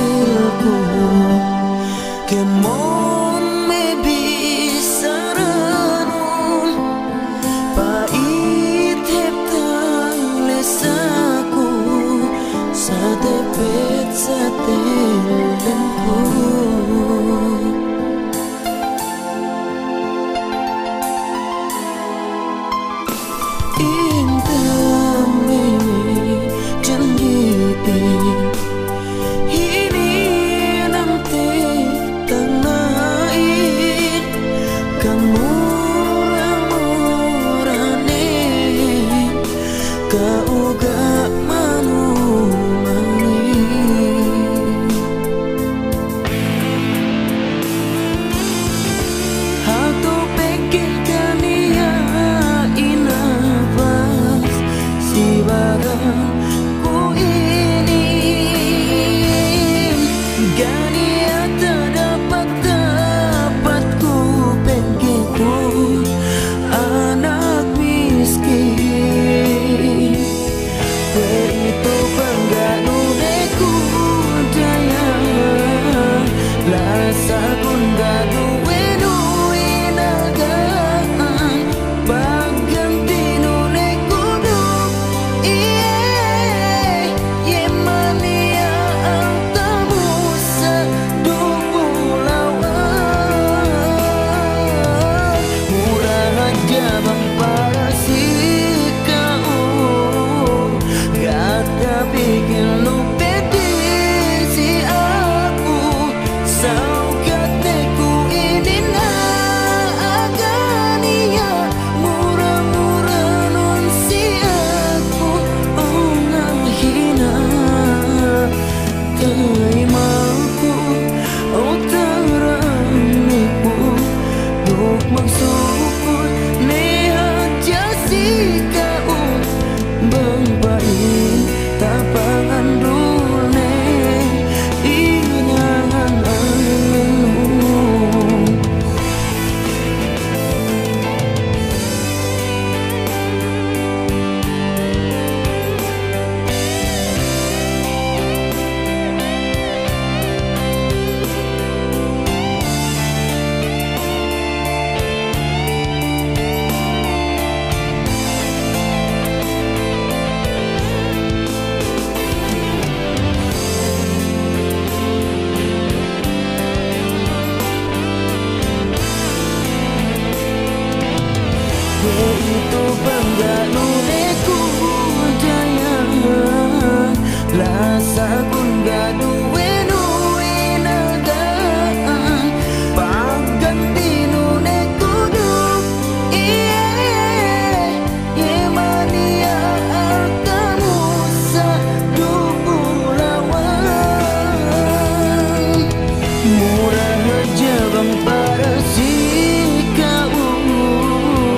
pikirku kemon me bisa renung pait heptang lesaku satepet satelenku itu bangga nuneku dayang lasa kun gak duwe nagaan pangganti nuneku duk iye ye mania kamu sa duku lawan murah aja bang para si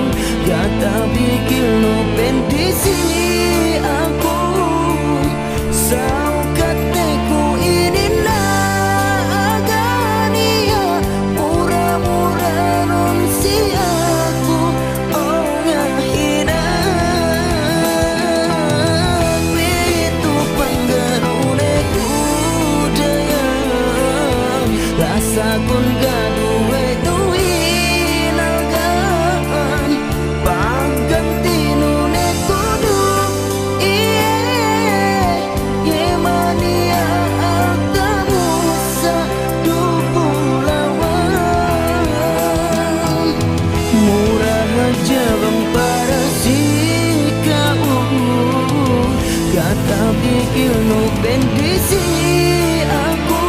tak pikir no pendisi aku saukateku ini nagania murah-murah non si aku oh ngahina itu panggaruneku dayang rasa kun gaduwe tak pikir no pendisi aku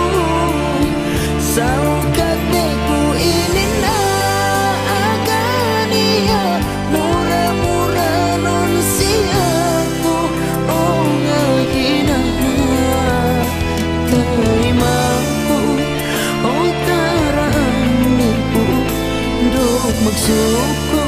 saukateku ini nagania murah-murah non si aku oh ngahina terimaku oh taraniku duk maksudku